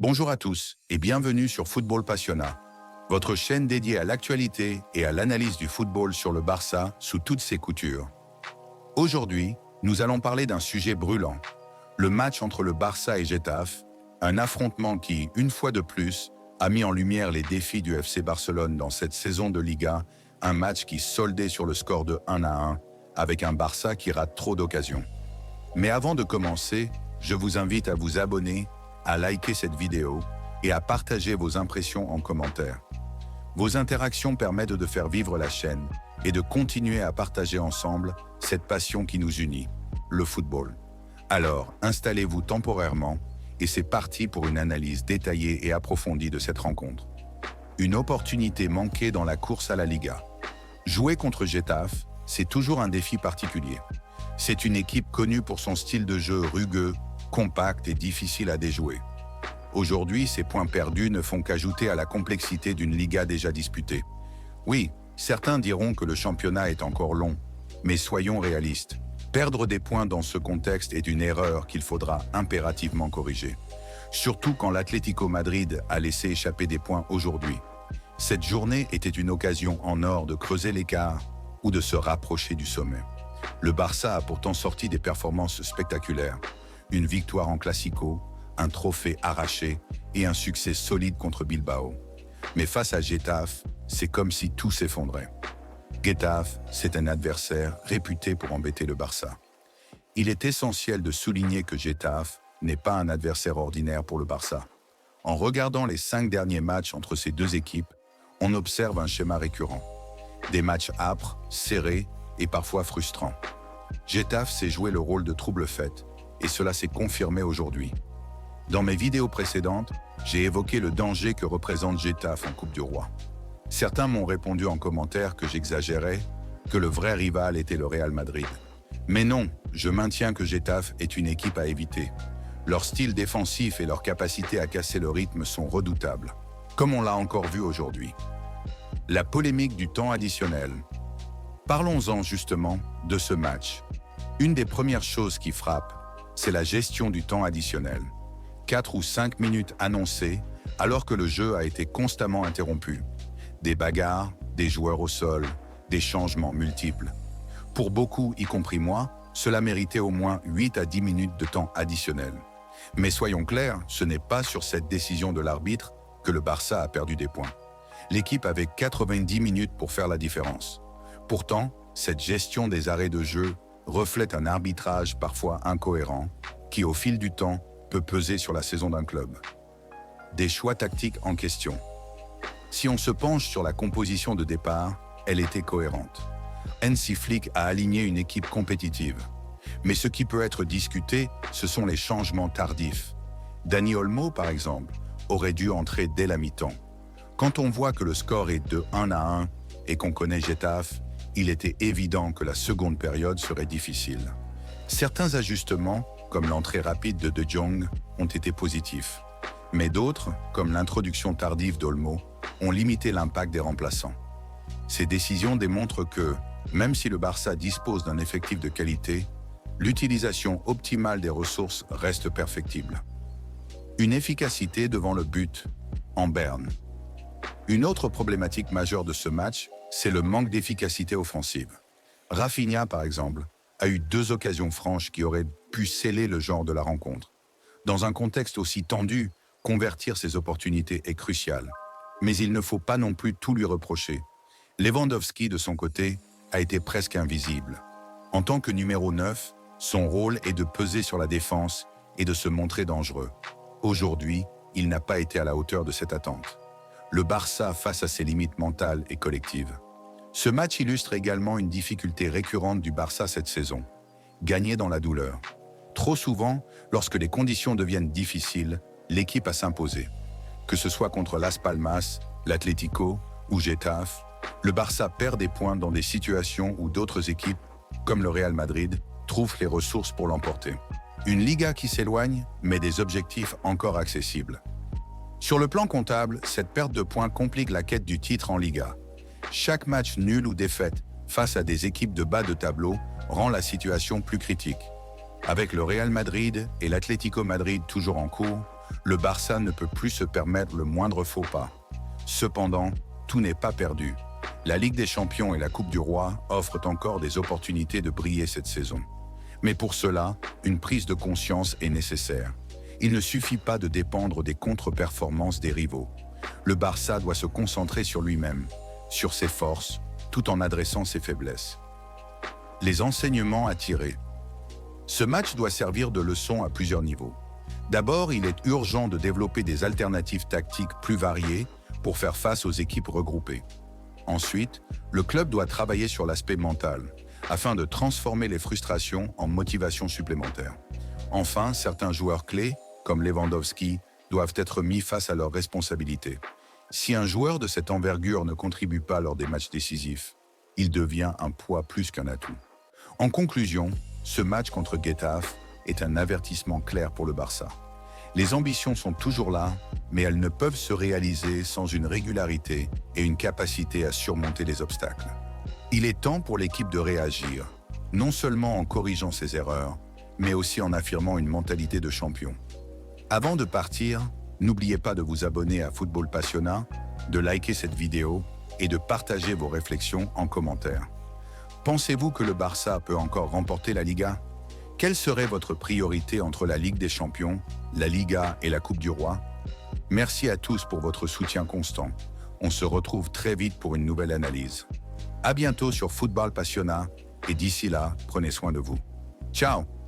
Bonjour à tous et bienvenue sur Football Passionnat, votre chaîne dédiée à l'actualité et à l'analyse du football sur le Barça sous toutes ses coutures. Aujourd'hui, nous allons parler d'un sujet brûlant, le match entre le Barça et Getafe, un affrontement qui, une fois de plus, a mis en lumière les défis du FC Barcelone dans cette saison de Liga, un match qui soldait sur le score de 1-1, avec un Barça qui rate trop d'occasions. Mais avant de commencer, je vous invite à vous abonner, à liker cette vidéo et à partager vos impressions en commentaire. Vos interactions permettent de faire vivre la chaîne et de continuer à partager ensemble cette passion qui nous unit, le football. Alors, installez-vous temporairement et c'est parti pour une analyse détaillée et approfondie de cette rencontre. Une opportunité manquée dans la course à la Liga. Jouer contre Getafe, c'est toujours un défi particulier. C'est une équipe connue pour son style de jeu rugueux, compact et difficile à déjouer. Aujourd'hui, ces points perdus ne font qu'ajouter à la complexité d'une Liga déjà disputée. Oui, certains diront que le championnat est encore long, mais soyons réalistes. Perdre des points dans ce contexte est une erreur qu'il faudra impérativement corriger. Surtout quand l'Atlético Madrid a laissé échapper des points aujourd'hui. Cette journée était une occasion en or de creuser l'écart ou de se rapprocher du sommet. Le Barça a pourtant sorti des performances spectaculaires. Une victoire en Classico, un trophée arraché et un succès solide contre Bilbao. Mais face à Getafe, c'est comme si tout s'effondrait. Getafe, c'est un adversaire réputé pour embêter le Barça. Il est essentiel de souligner que Getafe n'est pas un adversaire ordinaire pour le Barça. En regardant les 5 derniers matchs entre ces deux équipes, on observe un schéma récurrent. Des matchs âpres, serrés et parfois frustrants. Getafe s'est joué le rôle de trouble-fête et cela s'est confirmé aujourd'hui. Dans mes vidéos précédentes, j'ai évoqué le danger que représente Getafe en Coupe du Roi. Certains m'ont répondu en commentaire que j'exagérais, que le vrai rival était le Real Madrid. Mais non, je maintiens que Getafe est une équipe à éviter. Leur style défensif et leur capacité à casser le rythme sont redoutables, comme on l'a encore vu aujourd'hui. La polémique du temps additionnel. Parlons-en justement de ce match. Une des premières choses qui frappe, c'est la gestion du temps additionnel. 4 ou 5 minutes annoncées, alors que le jeu a été constamment interrompu. Des bagarres, des joueurs au sol, des changements multiples. Pour beaucoup, y compris moi, cela méritait au moins 8 à 10 minutes de temps additionnel. Mais soyons clairs, ce n'est pas sur cette décision de l'arbitre que le Barça a perdu des points. L'équipe avait 90 minutes pour faire la différence. Pourtant, cette gestion des arrêts de jeu reflète un arbitrage parfois incohérent qui, au fil du temps, peut peser sur la saison d'un club. Des choix tactiques en question. Si on se penche sur la composition de départ, elle était cohérente. Hansi Flick a aligné une équipe compétitive. Mais ce qui peut être discuté, ce sont les changements tardifs. Dani Olmo, par exemple, aurait dû entrer dès la mi-temps. Quand on voit que le score est de 1-1 et qu'on connaît Getafe, il était évident que la seconde période serait difficile. Certains ajustements, comme l'entrée rapide de De Jong, ont été positifs. Mais d'autres, comme l'introduction tardive d'Olmo, ont limité l'impact des remplaçants. Ces décisions démontrent que, même si le Barça dispose d'un effectif de qualité, l'utilisation optimale des ressources reste perfectible. Une efficacité devant le but, en berne. Une autre problématique majeure de ce match, c'est le manque d'efficacité offensive. Rafinha, par exemple, a eu 2 occasions franches qui auraient pu sceller le genre de la rencontre. Dans un contexte aussi tendu, convertir ces opportunités est crucial. Mais il ne faut pas non plus tout lui reprocher. Lewandowski, de son côté, a été presque invisible. En tant que numéro 9, son rôle est de peser sur la défense et de se montrer dangereux. Aujourd'hui, il n'a pas été à la hauteur de cette attente. Le Barça face à ses limites mentales et collectives. Ce match illustre également une difficulté récurrente du Barça cette saison. Gagner dans la douleur. Trop souvent, lorsque les conditions deviennent difficiles, l'équipe a s'imposer. Que ce soit contre Las Palmas, l'Atlético ou Getafe, le Barça perd des points dans des situations où d'autres équipes, comme le Real Madrid, trouvent les ressources pour l'emporter. Une Liga qui s'éloigne, mais des objectifs encore accessibles. Sur le plan comptable, cette perte de points complique la quête du titre en Liga. Chaque match nul ou défaite face à des équipes de bas de tableau rend la situation plus critique. Avec le Real Madrid et l'Atlético Madrid toujours en cours, Le Barça ne peut plus se permettre le moindre faux pas. Cependant, tout n'est pas perdu. La Ligue des Champions et la Coupe du Roi offrent encore des opportunités de briller cette saison. Mais pour cela, une prise de conscience est nécessaire. Il ne suffit pas de dépendre des contre-performances des rivaux. Le Barça doit se concentrer sur lui-même, sur ses forces, tout en adressant ses faiblesses. Les enseignements à tirer. Ce match doit servir de leçon à plusieurs niveaux. D'abord, il est urgent de développer des alternatives tactiques plus variées pour faire face aux équipes regroupées. Ensuite, le club doit travailler sur l'aspect mental, afin de transformer les frustrations en motivation supplémentaire. Enfin, certains joueurs clés, comme Lewandowski, doivent être mis face à leurs responsabilités. Si un joueur de cette envergure ne contribue pas lors des matchs décisifs, il devient un poids plus qu'un atout. En conclusion, ce match contre Getafe est un avertissement clair pour le Barça. Les ambitions sont toujours là, mais elles ne peuvent se réaliser sans une régularité et une capacité à surmonter les obstacles. Il est temps pour l'équipe de réagir, non seulement en corrigeant ses erreurs, mais aussi en affirmant une mentalité de champion. Avant de partir, n'oubliez pas de vous abonner à Football Passionna, de liker cette vidéo et de partager vos réflexions en commentaire. Pensez-vous que le Barça peut encore remporter la Liga? Quelle serait votre priorité entre la Ligue des Champions, la Liga et la Coupe du Roi? Merci à tous pour votre soutien constant. On se retrouve très vite pour une nouvelle analyse. À bientôt sur Football Passionna et d'ici là, prenez soin de vous. Ciao!